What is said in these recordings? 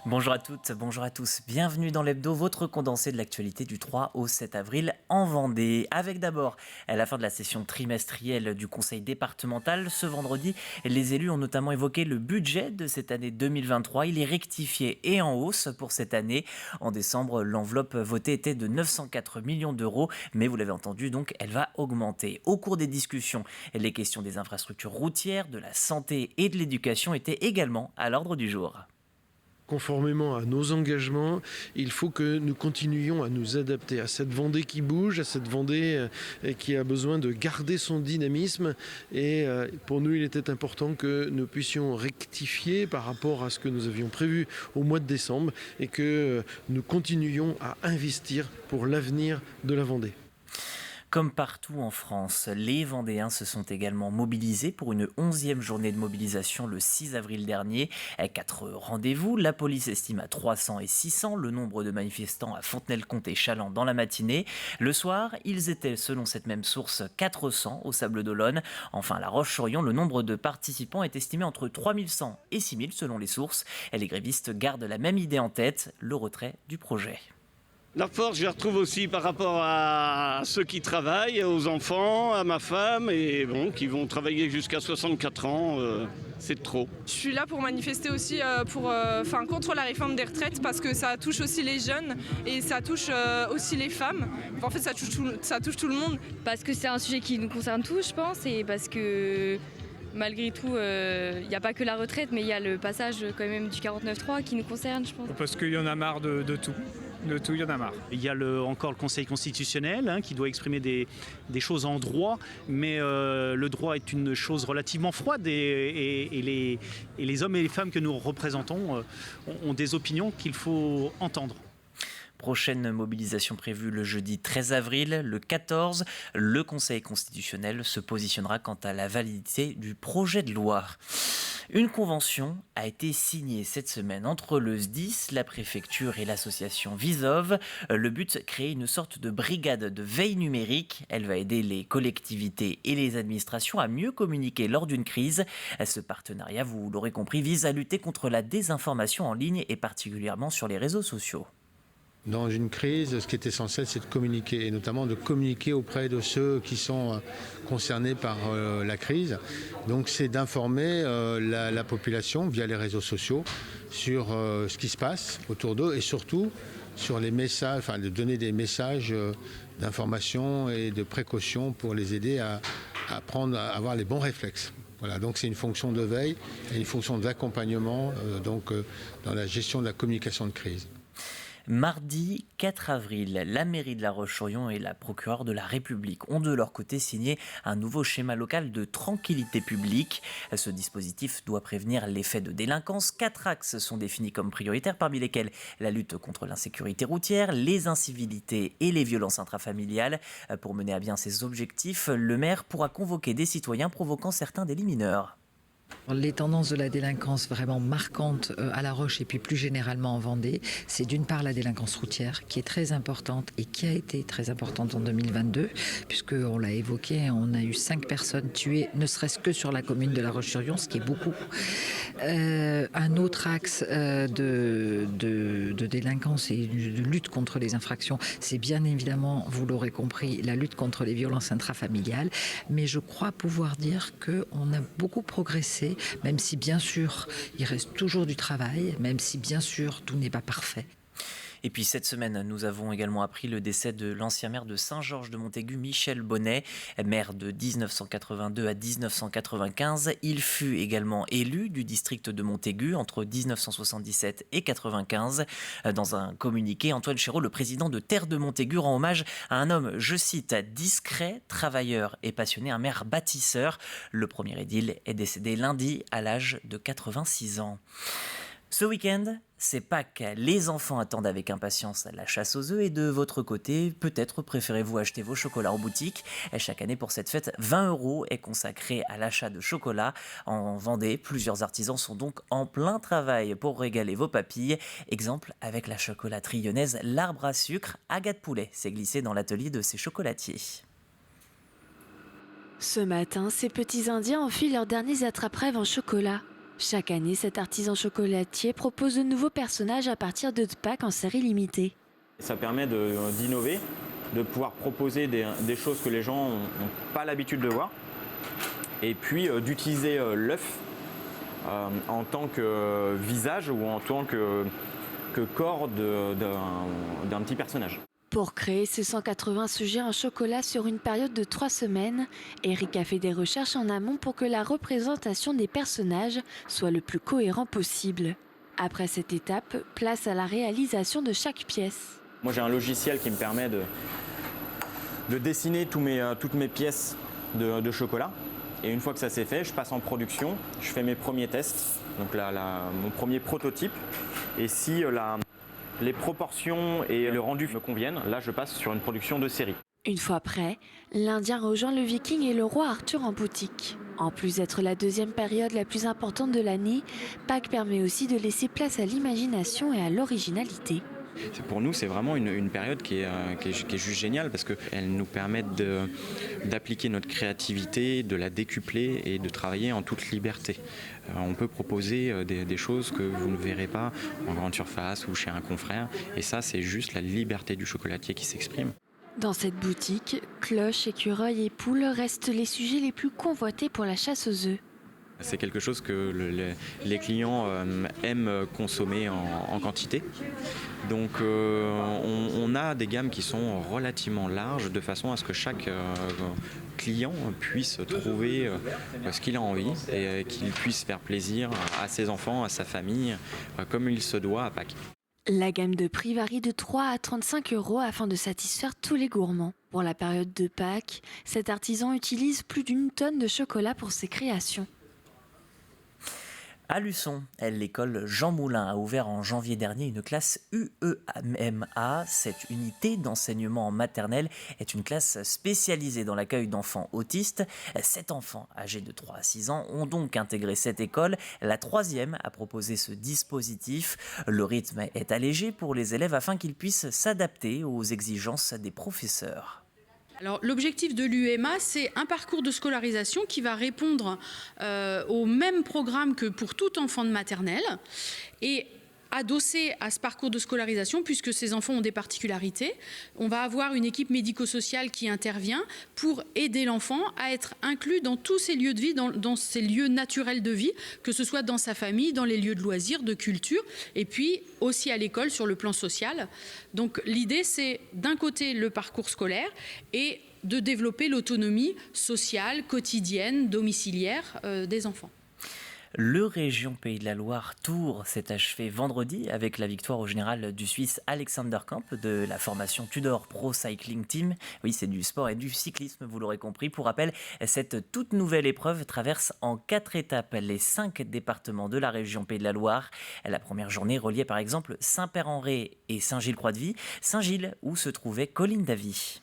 Bonjour à toutes, bonjour à tous. Bienvenue dans l'Hebdo, votre condensé de l'actualité du 3 au 7 avril en Vendée. Avec d'abord à la fin de la session trimestrielle du conseil départemental, ce vendredi, les élus ont notamment évoqué le budget de cette année 2023. Il est rectifié et en hausse pour cette année. En décembre, l'enveloppe votée était de 904 millions d'euros, mais vous l'avez entendu, donc elle va augmenter. Au cours des discussions, les questions des infrastructures routières, de la santé et de l'éducation étaient également à l'ordre du jour. Conformément à nos engagements, il faut que nous continuions à nous adapter à cette Vendée qui bouge, à cette Vendée qui a besoin de garder son dynamisme. Et pour nous, il était important que nous puissions rectifier par rapport à ce que nous avions prévu au mois de décembre et que nous continuions à investir pour l'avenir de la Vendée. Comme partout en France, les Vendéens se sont également mobilisés pour une 11e journée de mobilisation le 6 avril dernier. 4 rendez-vous, la police estime à 300 et 600 le nombre de manifestants à Fontenay-le-Comte et Challans dans la matinée. Le soir, ils étaient, selon cette même source, 400 au Sables-d'Olonne. Enfin, à La Roche-sur-Yon, le nombre de participants est estimé entre 3100 et 6000 selon les sources. Les grévistes gardent la même idée en tête, le retrait du projet. La force, je la retrouve aussi par rapport à ceux qui travaillent, aux enfants, à ma femme, et bon, qui vont travailler jusqu'à 64 ans, c'est trop. Je suis là pour manifester aussi contre la réforme des retraites parce que ça touche aussi les jeunes et ça touche aussi les femmes. En fait, ça touche tout le monde. Parce que c'est un sujet qui nous concerne tous, je pense, et parce que malgré tout, il n'y a pas que la retraite, mais il y a le passage quand même du 49.3 qui nous concerne, je pense. Parce qu'il y en a marre de tout. De tout, il y en a marre. Il y a encore le Conseil constitutionnel qui doit exprimer des choses en droit, mais le droit est une chose relativement froide et les hommes et les femmes que nous représentons ont des opinions qu'il faut entendre. Prochaine mobilisation prévue le jeudi 13 avril. Le 14, le Conseil constitutionnel se positionnera quant à la validité du projet de loi. Une convention a été signée cette semaine entre le SDIS, la préfecture et l'association Visov. Le but, créer une sorte de brigade de veille numérique. Elle va aider les collectivités et les administrations à mieux communiquer lors d'une crise. Ce partenariat, vous l'aurez compris, vise à lutter contre la désinformation en ligne et particulièrement sur les réseaux sociaux. Dans une crise, ce qui est essentiel, c'est de communiquer, et notamment de communiquer auprès de ceux qui sont concernés par la crise. Donc c'est d'informer la population via les réseaux sociaux sur ce qui se passe autour d'eux et surtout sur les messages, enfin de donner des messages d'information et de précaution pour les aider à avoir les bons réflexes. Voilà, donc c'est une fonction de veille et une fonction d'accompagnement dans la gestion de la communication de crise. Mardi 4 avril, la mairie de La Roche-sur-Yon et la procureure de la République ont de leur côté signé un nouveau schéma local de tranquillité publique. Ce dispositif doit prévenir les faits de délinquance. 4 axes sont définis comme prioritaires, parmi lesquels la lutte contre l'insécurité routière, les incivilités et les violences intrafamiliales. Pour mener à bien ces objectifs, le maire pourra convoquer des citoyens provoquant certains délits mineurs. Les tendances de la délinquance vraiment marquantes à La Roche et puis plus généralement en Vendée, c'est d'une part la délinquance routière qui est très importante et qui a été très importante en 2022 puisqu'on l'a évoqué, on a eu 5 personnes tuées ne serait-ce que sur la commune de La Roche-sur-Yon, ce qui est beaucoup. Un autre axe de délinquance et de lutte contre les infractions, c'est bien évidemment, vous l'aurez compris, la lutte contre les violences intrafamiliales, mais je crois pouvoir dire qu'on a beaucoup progressé, même si bien sûr il reste toujours du travail, même si bien sûr tout n'est pas parfait. Et puis cette semaine, nous avons également appris le décès de l'ancien maire de Saint-Georges-de-Montaigu, Michel Bonnet, maire de 1982 à 1995. Il fut également élu du district de Montaigu entre 1977 et 1995. Dans un communiqué, Antoine Chéreau, le président de Terre de Montaigu, rend hommage à un homme, je cite, discret, travailleur et passionné, un maire bâtisseur. Le premier édile est décédé lundi à l'âge de 86 ans. Ce week-end, c'est Pâques. Les enfants attendent avec impatience la chasse aux œufs et de votre côté, peut-être préférez-vous acheter vos chocolats en boutique. Chaque année pour cette fête, 20 € est consacré à l'achat de chocolat. En Vendée, plusieurs artisans sont donc en plein travail pour régaler vos papilles. Exemple avec la chocolaterie lyonnaise L'Arbre à Sucre. Agathe Poulet s'est glissée dans l'atelier de ses chocolatiers. Ce matin, ces petits Indiens enfilent leurs derniers attrape-rêves en chocolat. Chaque année, cet artisan chocolatier propose de nouveaux personnages à partir de packs en série limitée. Ça permet d'innover, de pouvoir proposer des choses que les gens n'ont pas l'habitude de voir, et puis d'utiliser l'œuf en tant que visage ou en tant que corps d'un petit personnage. Pour créer ces 180 sujets en chocolat sur une période de 3 semaines, Eric a fait des recherches en amont pour que la représentation des personnages soit le plus cohérent possible. Après cette étape, place à la réalisation de chaque pièce. Moi j'ai un logiciel qui me permet de dessiner toutes mes pièces de chocolat. Et une fois que ça c'est fait, je passe en production, je fais mes premiers tests, donc mon premier prototype. Et si les proportions et le rendu me conviennent, là je passe sur une production de série. Une fois prêt, l'Indien rejoint le Viking et le roi Arthur en boutique. En plus d'être la deuxième période la plus importante de l'année, Pâques permet aussi de laisser place à l'imagination et à l'originalité. Pour nous, c'est vraiment une période qui est juste géniale parce qu'elle nous permet d'appliquer notre créativité, de la décupler et de travailler en toute liberté. On peut proposer des choses que vous ne verrez pas en grande surface ou chez un confrère. Et ça, c'est juste la liberté du chocolatier qui s'exprime. Dans cette boutique, cloches, écureuils et poules restent les sujets les plus convoités pour la chasse aux œufs. C'est quelque chose que les clients aiment consommer en quantité. Donc on a des gammes qui sont relativement larges de façon à ce que chaque client puisse trouver ce qu'il a envie et qu'il puisse faire plaisir à ses enfants, à sa famille, comme il se doit à Pâques. La gamme de prix varie de 3 à 35 € afin de satisfaire tous les gourmands. Pour la période de Pâques, cet artisan utilise plus d'1 tonne de chocolat pour ses créations. À Luçon, l'école Jean Moulin a ouvert en janvier dernier une classe UEMA. Cette unité d'enseignement en maternelle est une classe spécialisée dans l'accueil d'enfants autistes. 7 enfants âgés de 3 à 6 ans ont donc intégré cette école. La 3e a proposé ce dispositif. Le rythme est allégé pour les élèves afin qu'ils puissent s'adapter aux exigences des professeurs. Alors, l'objectif de l'UEMA, c'est un parcours de scolarisation qui va répondre au même programme que pour tout enfant de maternelle et adossé à ce parcours de scolarisation, puisque ces enfants ont des particularités, on va avoir une équipe médico-sociale qui intervient pour aider l'enfant à être inclus dans tous ses lieux de vie, dans ses lieux naturels de vie, que ce soit dans sa famille, dans les lieux de loisirs, de culture, et puis aussi à l'école sur le plan social. Donc l'idée, c'est d'un côté le parcours scolaire et de développer l'autonomie sociale, quotidienne, domiciliaire des enfants. Le Région Pays de la Loire Tour s'est achevé vendredi avec la victoire au général du Suisse Alexander Kamp de la formation Tudor Pro Cycling Team. Oui, c'est du sport et du cyclisme, vous l'aurez compris. Pour rappel, cette toute nouvelle épreuve traverse en 4 étapes les 5 départements de la région Pays de la Loire. La première journée reliait par exemple Saint-Père-en-Retz et Saint-Gilles-Croix-de-Vie. Saint-Gilles où se trouvait Colline Davy.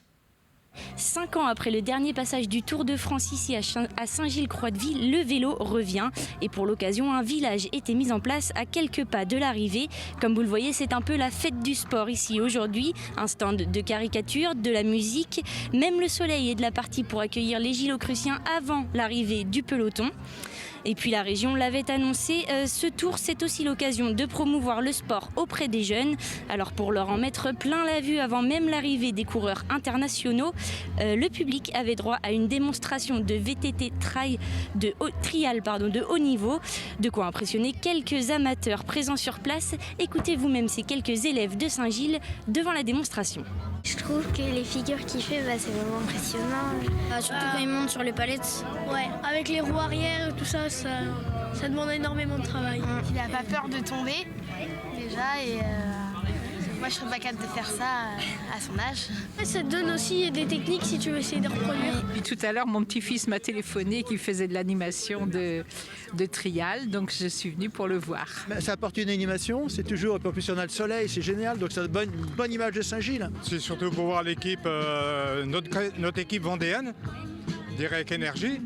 5 ans après le dernier passage du Tour de France ici à Saint-Gilles-Croix-de-Vie, le vélo revient. Et pour l'occasion, un village était mis en place à quelques pas de l'arrivée. Comme vous le voyez, c'est un peu la fête du sport ici aujourd'hui. Un stand de caricatures, de la musique, même le soleil est de la partie pour accueillir les Gilocruciens avant l'arrivée du peloton. Et puis la région l'avait annoncé, ce tour c'est aussi l'occasion de promouvoir le sport auprès des jeunes. Alors pour leur en mettre plein la vue avant même l'arrivée des coureurs internationaux, le public avait droit à une démonstration de VTT trial de haut niveau. De quoi impressionner quelques amateurs présents sur place. Écoutez vous-même ces quelques élèves de Saint-Gilles devant la démonstration. Je trouve que les figures qu'il fait, c'est vraiment impressionnant. Surtout quand il monte sur les palettes. Ouais, avec les roues arrière et tout ça, ça demande énormément de travail. Il n'a pas peur de tomber, déjà, et moi je serais pas capable de faire ça à son âge. Ça te donne aussi des techniques si tu veux essayer de reproduire. Et tout à l'heure, mon petit-fils m'a téléphoné qu'il faisait de l'animation de trial, donc je suis venue pour le voir. Ça apporte une animation, c'est toujours, en plus on a le soleil, c'est génial, donc ça donne une bonne image de Saint-Gilles. C'est surtout pour voir l'équipe, notre équipe vendéenne, Direct Énergie,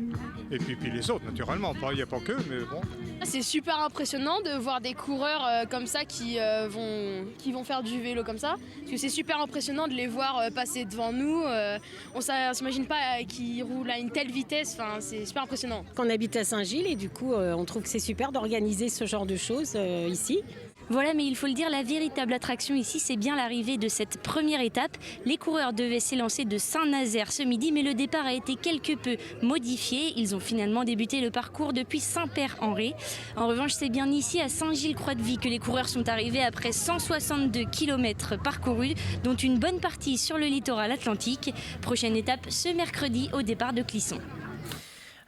et puis les autres naturellement, il n'y a pas que, mais bon. C'est super impressionnant de voir des coureurs comme ça qui vont faire du vélo comme ça. Parce que c'est super impressionnant de les voir passer devant nous. On ne s'imagine pas qu'ils roulent à une telle vitesse. Enfin, c'est super impressionnant. On habite à Saint-Gilles et du coup, on trouve que c'est super d'organiser ce genre de choses ici. Voilà, mais il faut le dire, la véritable attraction ici, c'est bien l'arrivée de cette première étape. Les coureurs devaient s'élancer de Saint-Nazaire ce midi, mais le départ a été quelque peu modifié. Ils ont finalement débuté le parcours depuis Saint-Père-en-Retz. En revanche, c'est bien ici, à Saint-Gilles-Croix-de-Vie, que les coureurs sont arrivés après 162 km parcourus, dont une bonne partie sur le littoral atlantique. Prochaine étape ce mercredi au départ de Clisson.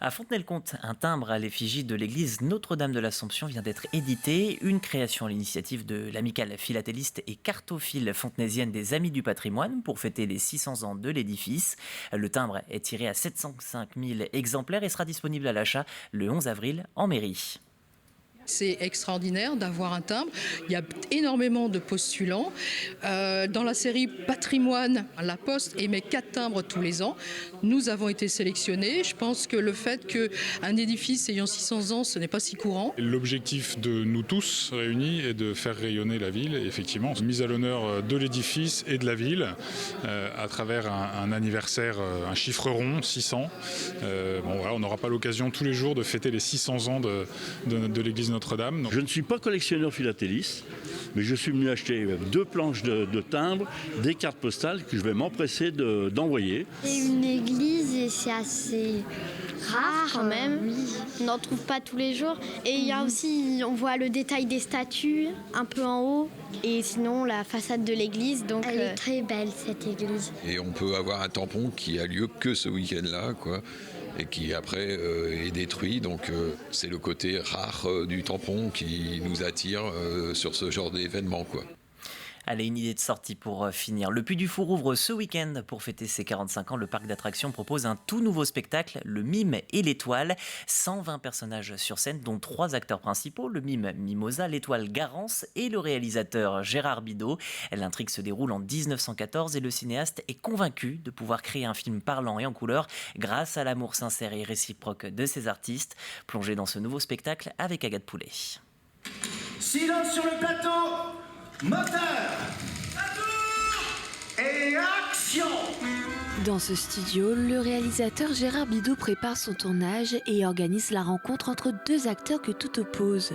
À Fontenay-le-Comte, un timbre à l'effigie de l'église Notre-Dame de l'Assomption vient d'être édité. Une création à l'initiative de l'amicale philatéliste et cartophile fontenaisienne des Amis du Patrimoine pour fêter les 600 ans de l'édifice. Le timbre est tiré à 705 000 exemplaires et sera disponible à l'achat le 11 avril en mairie. C'est extraordinaire d'avoir un timbre. Il y a énormément de postulants. Dans la série Patrimoine, la Poste émet 4 timbres tous les ans. Nous avons été sélectionnés. Je pense que le fait qu'un édifice ayant 600 ans, ce n'est pas si courant. L'objectif de nous tous réunis est de faire rayonner la ville. Et effectivement, mise à l'honneur de l'édifice et de la ville à travers un anniversaire, un chiffre rond, 600. On n'aura pas l'occasion tous les jours de fêter les 600 ans de l'église Notre-Dame. Je ne suis pas collectionneur philatéliste, mais je suis venu acheter 2 planches de timbres, des cartes postales que je vais m'empresser d'envoyer. C'est une église et c'est assez rare quand même. On n'en trouve pas tous les jours. Et il y a aussi, on voit le détail des statues un peu en haut. Et sinon, la façade de l'église. Donc, elle est très belle, cette église. Et on peut avoir un tampon qui a lieu que ce week-end-là, quoi. Et qui après est détruit. Donc c'est le côté rare du tampon qui nous attire sur ce genre d'événement, quoi. Allez, une idée de sortie pour finir. Le Puy du Four ouvre ce week-end pour fêter ses 45 ans. Le parc d'attractions propose un tout nouveau spectacle, le Mime et l'Étoile. 120 personnages sur scène, dont 3 acteurs principaux, le mime Mimosa, l'Étoile Garance et le réalisateur Gérard Bidault. L'intrigue se déroule en 1914 et le cinéaste est convaincu de pouvoir créer un film parlant et en couleur grâce à l'amour sincère et réciproque de ses artistes. Plongé dans ce nouveau spectacle avec Agathe Poulet. Silence sur le plateau. Moteur et action! Dans ce studio, le réalisateur Gérard Bidault prépare son tournage et organise la rencontre entre 2 acteurs que tout oppose,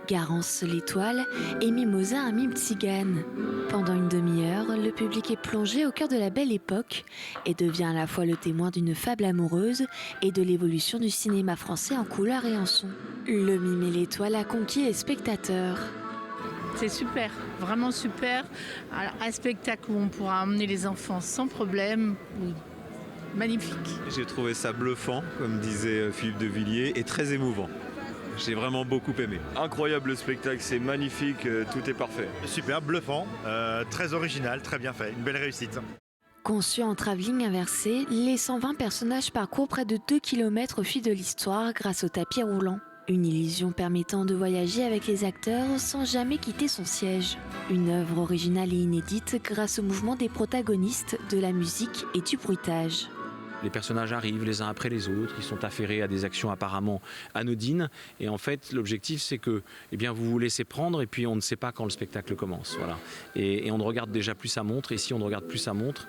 Garance l'Étoile et Mimosa un mime tzigane. Pendant une demi-heure, le public est plongé au cœur de la belle époque et devient à la fois le témoin d'une fable amoureuse et de l'évolution du cinéma français en couleur et en son. Le mime et l'Étoile a conquis les spectateurs. C'est super, vraiment super. Alors, un spectacle où on pourra emmener les enfants sans problème. Oui. Magnifique. J'ai trouvé ça bluffant, comme disait Philippe de Villiers, et très émouvant. J'ai vraiment beaucoup aimé. Incroyable le spectacle, c'est magnifique, tout est parfait. Super, bluffant, très original, très bien fait, une belle réussite. Conçu en travelling inversé, les 120 personnages parcourent près de 2 km au fil de l'histoire grâce au tapis roulant. Une illusion permettant de voyager avec les acteurs sans jamais quitter son siège. Une œuvre originale et inédite grâce au mouvement des protagonistes, de la musique et du bruitage. Les personnages arrivent les uns après les autres, ils sont affairés à des actions apparemment anodines. Et en fait, l'objectif, c'est que vous vous laissez prendre et puis on ne sait pas quand le spectacle commence. Voilà. Et on ne regarde déjà plus sa montre. Et si on ne regarde plus sa montre,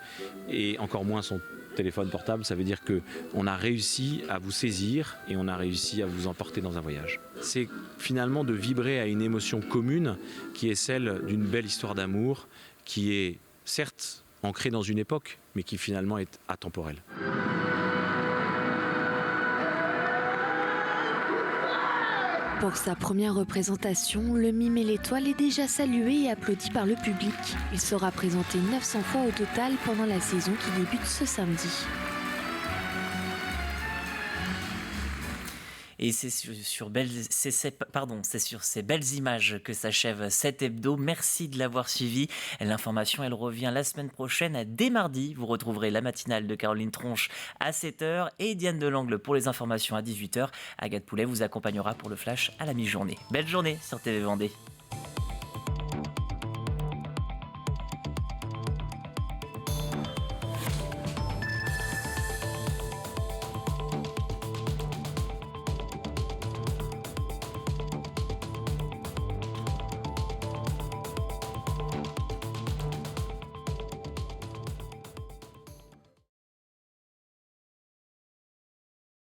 et encore moins son téléphone portable, ça veut dire qu'on a réussi à vous saisir et on a réussi à vous emporter dans un voyage. C'est finalement de vibrer à une émotion commune qui est celle d'une belle histoire d'amour qui est certes ancrée dans une époque, mais qui finalement est atemporelle. Pour sa première représentation, le mime et l'Étoile est déjà salué et applaudi par le public. Il sera présenté 900 fois au total pendant la saison qui débute ce samedi. Et c'est sur ces belles images que s'achève cet hebdo. Merci de l'avoir suivi. L'information, elle revient la semaine prochaine. Dès mardi, vous retrouverez la matinale de Caroline Tronche à 7h et Diane Delangle pour les informations à 18h. Agathe Poulet vous accompagnera pour le flash à la mi-journée. Belle journée sur TV Vendée.